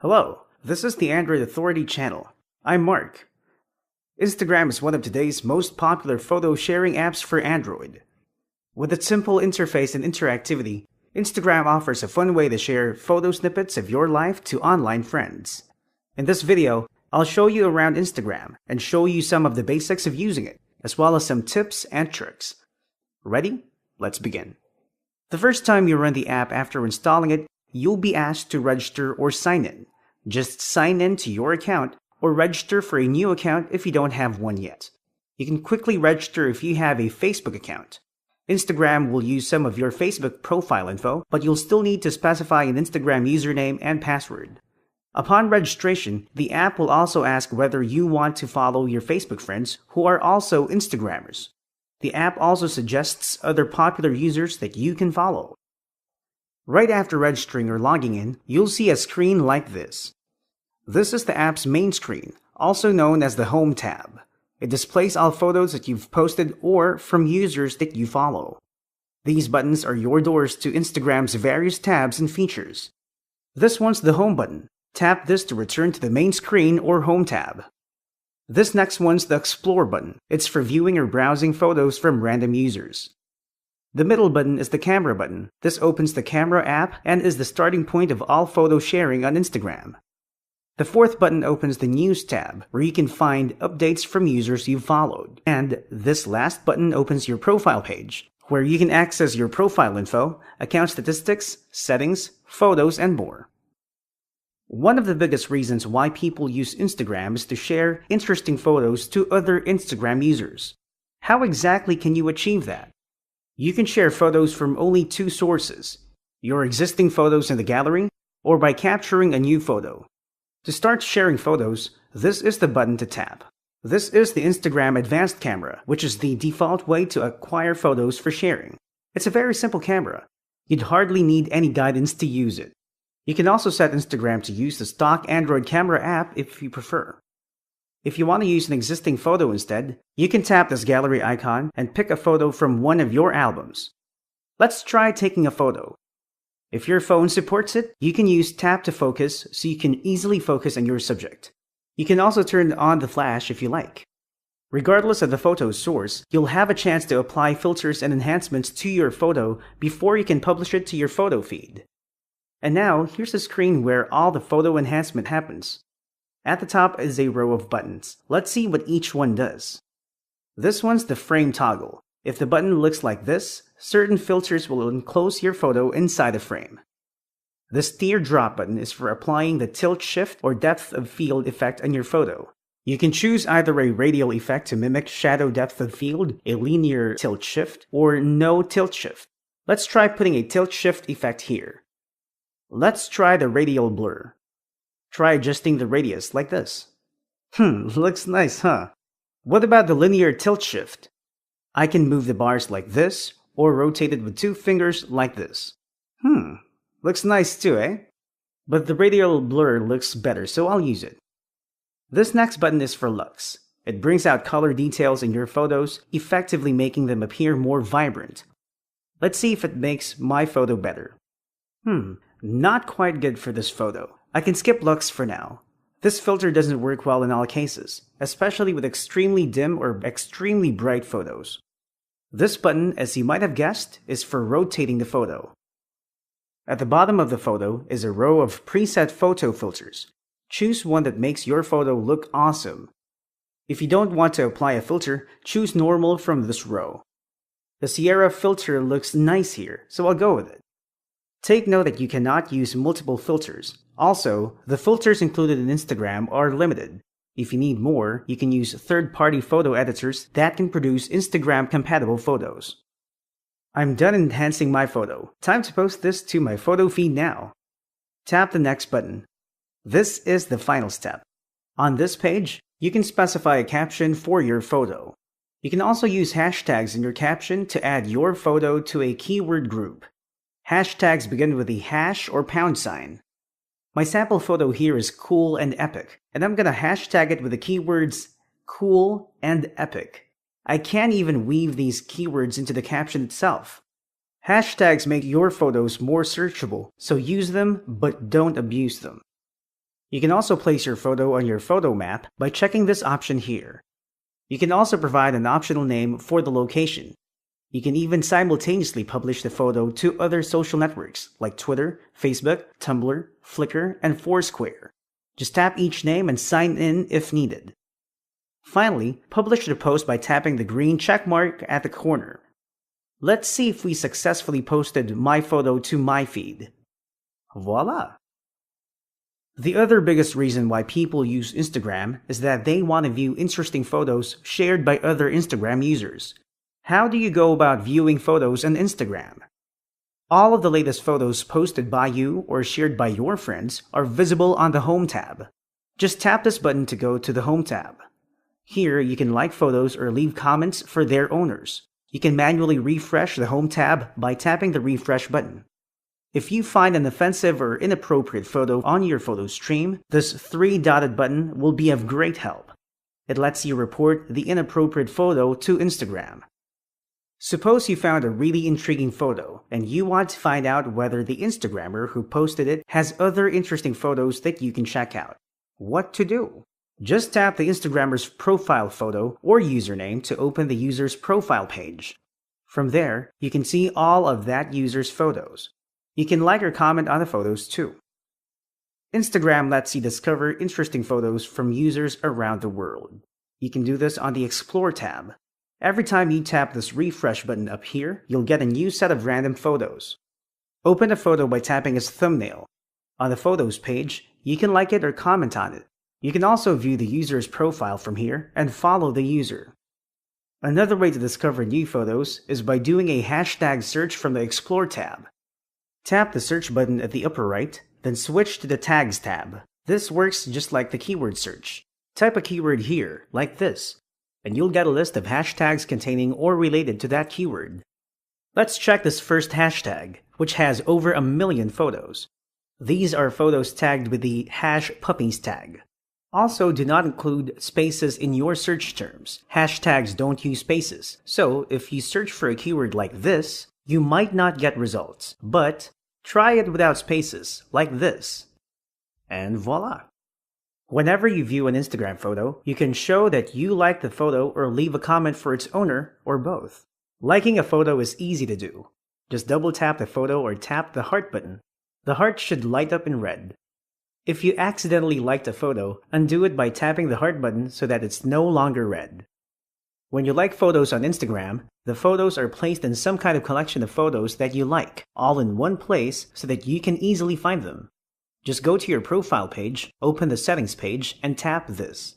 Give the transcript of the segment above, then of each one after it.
Hello, this is the Android Authority channel. I'm Mark. Instagram is one of today's most popular photo sharing apps for Android. With its simple interface and interactivity, Instagram offers a fun way to share photo snippets of your life to online friends. In this video, I'll show you around Instagram and show you some of the basics of using it, as well as some tips and tricks. Ready? Let's begin. The first time you run the app after installing it, you'll be asked to register or sign in. Just sign in to your account or register for a new account if you don't have one yet. You can quickly register if you have a Facebook account. Instagram will use some of your Facebook profile info, but you'll still need to specify an Instagram username and password. Upon registration, the app will also ask whether you want to follow your Facebook friends who are also Instagrammers. The app also suggests other popular users that you can follow. Right after registering or logging in, you'll see a screen like this. This is the app's main screen, also known as the Home tab. It displays all photos that you've posted or from users that you follow. These buttons are your doors to Instagram's various tabs and features. This one's the Home button. Tap this to return to the main screen or Home tab. This next one's the Explore button. It's for viewing or browsing photos from random users. The middle button is the Camera button. This opens the Camera app and is the starting point of all photo sharing on Instagram. The fourth button opens the News tab, where you can find updates from users you've followed. And this last button opens your profile page, where you can access your profile info, account statistics, settings, photos, and more. One of the biggest reasons why people use Instagram is to share interesting photos to other Instagram users. How exactly can you achieve that? You can share photos from only two sources: your existing photos in the gallery, or by capturing a new photo. To start sharing photos, this is the button to tap. This is the Instagram Advanced Camera, which is the default way to acquire photos for sharing. It's a very simple camera. You'd hardly need any guidance to use it. You can also set Instagram to use the stock Android camera app if you prefer. If you want to use an existing photo instead, you can tap this gallery icon and pick a photo from one of your albums. Let's try taking a photo. If your phone supports it, you can use tap to focus so you can easily focus on your subject. You can also turn on the flash if you like. Regardless of the photo's source, you'll have a chance to apply filters and enhancements to your photo before you can publish it to your photo feed. And now, here's a screen where all the photo enhancement happens. At the top is a row of buttons. Let's see what each one does. This one's the frame toggle. If the button looks like this, certain filters will enclose your photo inside the frame. This teardrop button is for applying the tilt shift or depth of field effect on your photo. You can choose either a radial effect to mimic shadow depth of field, a linear tilt shift, or no tilt shift. Let's try putting a tilt shift effect here. Let's try the radial blur. Try adjusting the radius like this. Looks nice, huh? What about the linear tilt shift? I can move the bars like this, or rotate it with two fingers like this. Looks nice too, eh? But the radial blur looks better, so I'll use it. This next button is for Lux. It brings out color details in your photos, effectively making them appear more vibrant. Let's see if it makes my photo better. Not quite good for this photo. I can skip Lux for now. This filter doesn't work well in all cases, especially with extremely dim or extremely bright photos. This button, as you might have guessed, is for rotating the photo. At the bottom of the photo is a row of preset photo filters. Choose one that makes your photo look awesome. If you don't want to apply a filter, choose normal from this row. The Sierra filter looks nice here, so I'll go with it. Take note that you cannot use multiple filters. Also, the filters included in Instagram are limited. If you need more, you can use third-party photo editors that can produce Instagram-compatible photos. I'm done enhancing my photo. Time to post this to my photo feed now. Tap the next button. This is the final step. On this page, you can specify a caption for your photo. You can also use hashtags in your caption to add your photo to a keyword group. Hashtags begin with the hash or pound sign. My sample photo here is cool and epic, and I'm gonna hashtag it with the keywords cool and epic. I can even weave these keywords into the caption itself. Hashtags make your photos more searchable, so use them but don't abuse them. You can also place your photo on your photo map by checking this option here. You can also provide an optional name for the location. You can even simultaneously publish the photo to other social networks like Twitter, Facebook, Tumblr, Flickr, and Foursquare. Just tap each name and sign in if needed. Finally, publish the post by tapping the green check mark at the corner. Let's see if we successfully posted my photo to my feed. Voila! The other biggest reason why people use Instagram is that they want to view interesting photos shared by other Instagram users. How do you go about viewing photos on Instagram? All of the latest photos posted by you or shared by your friends are visible on the Home tab. Just tap this button to go to the Home tab. Here, you can like photos or leave comments for their owners. You can manually refresh the Home tab by tapping the refresh button. If you find an offensive or inappropriate photo on your photo stream, this 3-dotted button will be of great help. It lets you report the inappropriate photo to Instagram. Suppose you found a really intriguing photo, and you want to find out whether the Instagrammer who posted it has other interesting photos that you can check out. What to do? Just tap the Instagrammer's profile photo or username to open the user's profile page. From there, you can see all of that user's photos. You can like or comment on the photos too. Instagram lets you discover interesting photos from users around the world. You can do this on the Explore tab. Every time you tap this refresh button up here, you'll get a new set of random photos. Open a photo by tapping its thumbnail. On the Photos page, you can like it or comment on it. You can also view the user's profile from here and follow the user. Another way to discover new photos is by doing a hashtag search from the Explore tab. Tap the search button at the upper right, then switch to the Tags tab. This works just like the keyword search. Type a keyword here, like this, and you'll get a list of hashtags containing or related to that keyword. Let's check this first hashtag, which has over 1 million photos. These are photos tagged with the #puppies tag. Also, do not include spaces in your search terms. Hashtags don't use spaces, so if you search for a keyword like this, you might not get results, but try it without spaces, like this. And voila! Whenever you view an Instagram photo, you can show that you like the photo or leave a comment for its owner, or both. Liking a photo is easy to do. Just double tap the photo or tap the heart button. The heart should light up in red. If you accidentally liked a photo, undo it by tapping the heart button so that it's no longer red. When you like photos on Instagram, the photos are placed in some kind of collection of photos that you like, all in one place so that you can easily find them. Just go to your profile page, open the settings page, and tap this.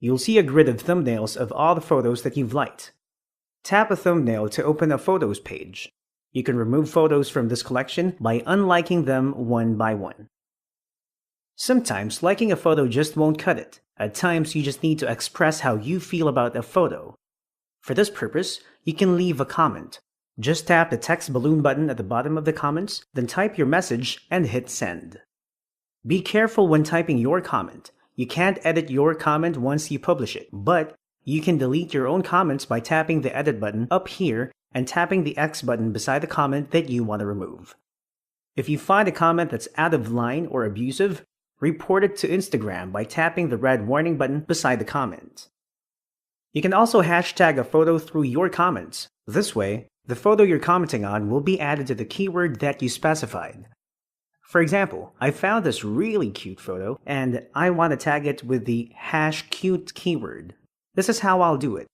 You'll see a grid of thumbnails of all the photos that you've liked. Tap a thumbnail to open a photos page. You can remove photos from this collection by unliking them one by one. Sometimes liking a photo just won't cut it. At times you just need to express how you feel about a photo. For this purpose, you can leave a comment. Just tap the text balloon button at the bottom of the comments, then type your message and hit send. Be careful when typing your comment. You can't edit your comment once you publish it, but you can delete your own comments by tapping the edit button up here and tapping the X button beside the comment that you want to remove. If you find a comment that's out of line or abusive, report it to Instagram by tapping the red warning button beside the comment. You can also hashtag a photo through your comments. This way, the photo you're commenting on will be added to the keyword that you specified. For example, I found this really cute photo and I want to tag it with the #cute keyword. This is how I'll do it.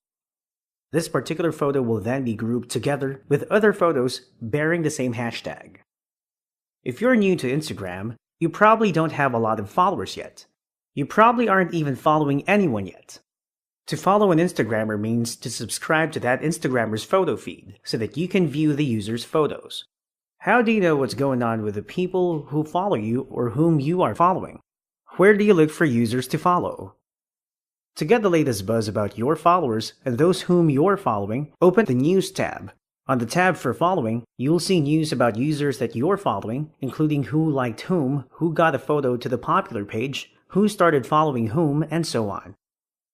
This particular photo will then be grouped together with other photos bearing the same hashtag. If you're new to Instagram, you probably don't have a lot of followers yet. You probably aren't even following anyone yet. To follow an Instagrammer means to subscribe to that Instagrammer's photo feed so that you can view the user's photos. How do you know what's going on with the people who follow you or whom you are following? Where do you look for users to follow? To get the latest buzz about your followers and those whom you're following, open the News tab. On the tab for following, you'll see news about users that you're following, including who liked whom, who got a photo to the popular page, who started following whom, and so on.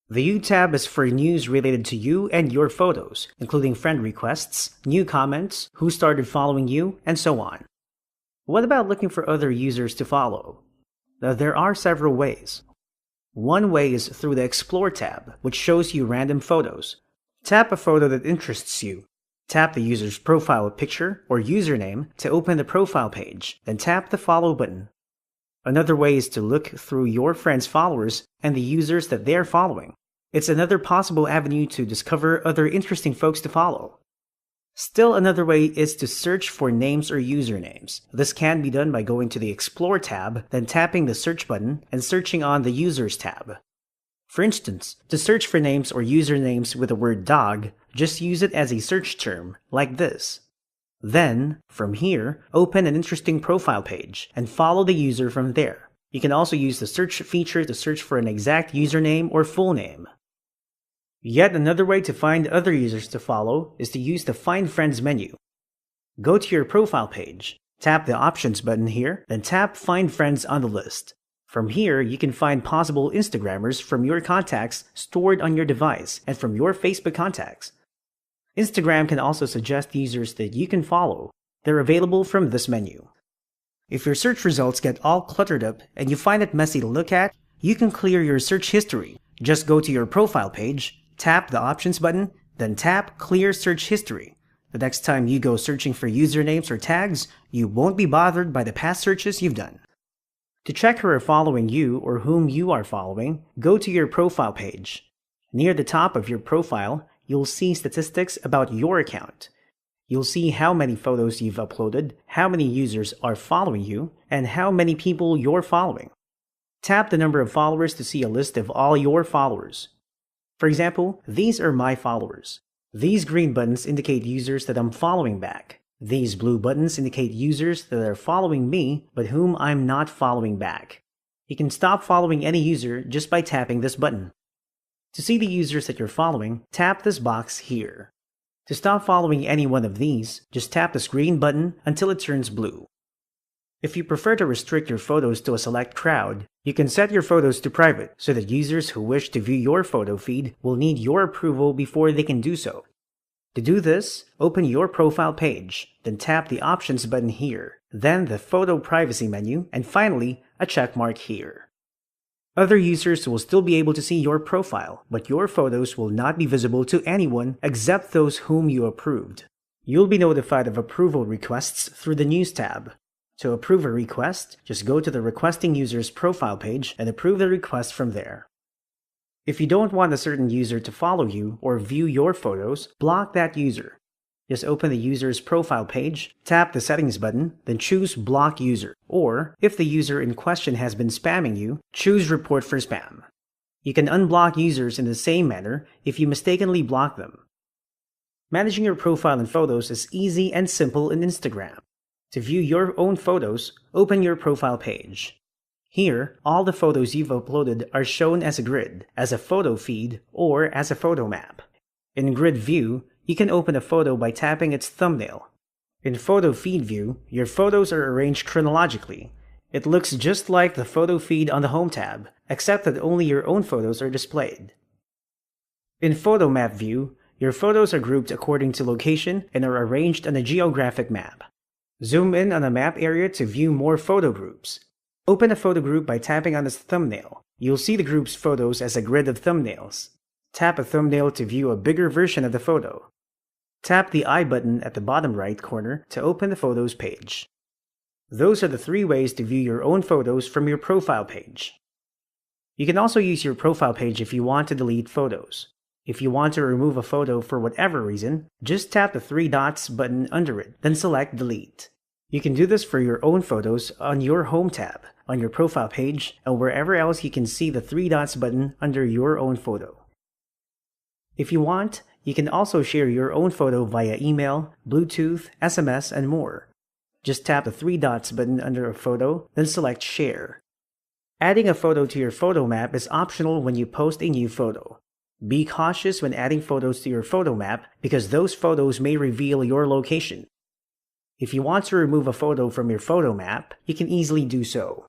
The You tab is for news related to you and your photos, including friend requests, new comments, who started following you, and so on. What about looking for other users to follow? Now, there are several ways. One way is through the Explore tab, which shows you random photos. Tap a photo that interests you. Tap the user's profile picture or username to open the profile page, then tap the Follow button. Another way is to look through your friends' followers and the users that they're following. It's another possible avenue to discover other interesting folks to follow. Still another way is to search for names or usernames. This can be done by going to the Explore tab, then tapping the Search button and searching on the Users tab. For instance, to search for names or usernames with the word dog, just use it as a search term, like this. Then, from here, open an interesting profile page and follow the user from there. You can also use the search feature to search for an exact username or full name. Yet another way to find other users to follow is to use the Find Friends menu. Go to your profile page, tap the Options button here, then tap Find Friends on the list. From here, you can find possible Instagrammers from your contacts stored on your device and from your Facebook contacts. Instagram can also suggest users that you can follow. They're available from this menu. If your search results get all cluttered up and you find it messy to look at, you can clear your search history. Just go to your profile page, tap the Options button, then tap Clear Search History. The next time you go searching for usernames or tags, you won't be bothered by the past searches you've done. To check who are following you or whom you are following, go to your profile page. Near the top of your profile, you'll see statistics about your account. You'll see how many photos you've uploaded, how many users are following you, and how many people you're following. Tap the number of followers to see a list of all your followers. For example, these are my followers. These green buttons indicate users that I'm following back. These blue buttons indicate users that are following me, but whom I'm not following back. You can stop following any user just by tapping this button. To see the users that you're following, tap this box here. To stop following any one of these, just tap this green button until it turns blue. If you prefer to restrict your photos to a select crowd, you can set your photos to private so that users who wish to view your photo feed will need your approval before they can do so. To do this, open your profile page, then tap the Options button here, then the Photo Privacy menu, and finally, a check mark here. Other users will still be able to see your profile, but your photos will not be visible to anyone except those whom you approved. You'll be notified of approval requests through the News tab. To approve a request, just go to the requesting user's profile page and approve the request from there. If you don't want a certain user to follow you or view your photos, block that user. Just open the user's profile page, tap the Settings button, then choose Block User. Or, if the user in question has been spamming you, choose Report for Spam. You can unblock users in the same manner if you mistakenly block them. Managing your profile and photos is easy and simple in Instagram. To view your own photos, open your profile page. Here, all the photos you've uploaded are shown as a grid, as a photo feed, or as a photo map. In Grid View, you can open a photo by tapping its thumbnail. In Photo Feed View, your photos are arranged chronologically. It looks just like the photo feed on the Home tab, except that only your own photos are displayed. In Photo Map View, your photos are grouped according to location and are arranged on a geographic map. Zoom in on a map area to view more photo groups. Open a photo group by tapping on its thumbnail. You'll see the group's photos as a grid of thumbnails. Tap a thumbnail to view a bigger version of the photo. Tap the I button at the bottom right corner to open the Photos page. Those are the 3 ways to view your own photos from your profile page. You can also use your profile page if you want to delete photos. If you want to remove a photo for whatever reason, just tap the 3 dots button under it, then select Delete. You can do this for your own photos on your Home tab, on your profile page, and wherever else you can see the 3 dots button under your own photo. If you want, you can also share your own photo via email, Bluetooth, SMS, and more. Just tap the 3 dots button under a photo, then select Share. Adding a photo to your photo map is optional when you post a new photo. Be cautious when adding photos to your photo map because those photos may reveal your location. If you want to remove a photo from your photo map, you can easily do so.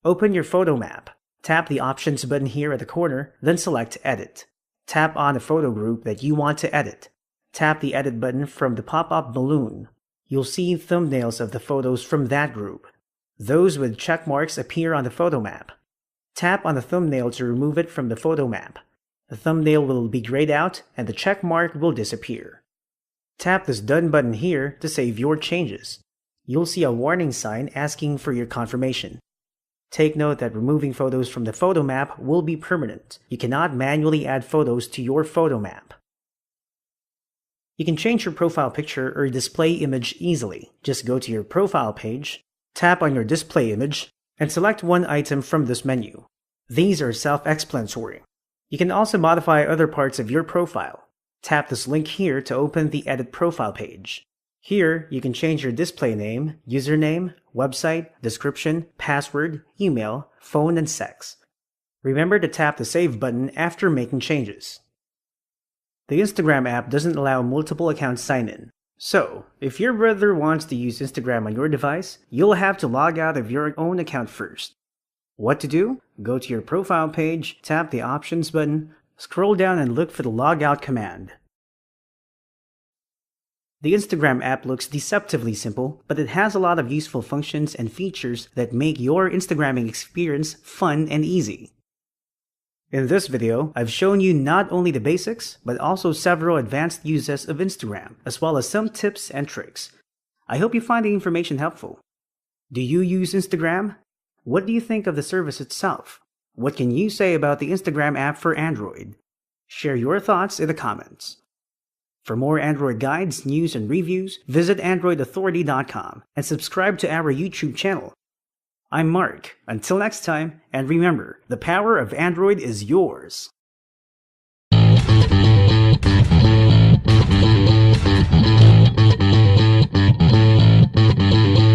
Open your photo map. Tap the Options button here at the corner, then select Edit. Tap on a photo group that you want to edit. Tap the Edit button from the pop-up balloon. You'll see thumbnails of the photos from that group. Those with check marks appear on the photo map. Tap on the thumbnail to remove it from the photo map. The thumbnail will be grayed out and the check mark will disappear. Tap this Done button here to save your changes. You'll see a warning sign asking for your confirmation. Take note that removing photos from the photo map will be permanent. You cannot manually add photos to your photo map. You can change your profile picture or display image easily. Just go to your profile page, tap on your display image, and select one item from this menu. These are self-explanatory. You can also modify other parts of your profile. Tap this link here to open the Edit Profile page. Here, you can change your display name, username, website, description, password, email, phone, and sex. Remember to tap the Save button after making changes. The Instagram app doesn't allow multiple account sign-in. So, if your brother wants to use Instagram on your device, you'll have to log out of your own account first. What to do? Go to your profile page, tap the Options button, scroll down and look for the Logout command. The Instagram app looks deceptively simple, but it has a lot of useful functions and features that make your Instagramming experience fun and easy. In this video, I've shown you not only the basics, but also several advanced uses of Instagram, as well as some tips and tricks. I hope you find the information helpful. Do you use Instagram? What do you think of the service itself? What can you say about the Instagram app for Android? Share your thoughts in the comments. For more Android guides, news, and reviews, visit AndroidAuthority.com and subscribe to our YouTube channel. I'm Mark. Until next time, and remember, the power of Android is yours.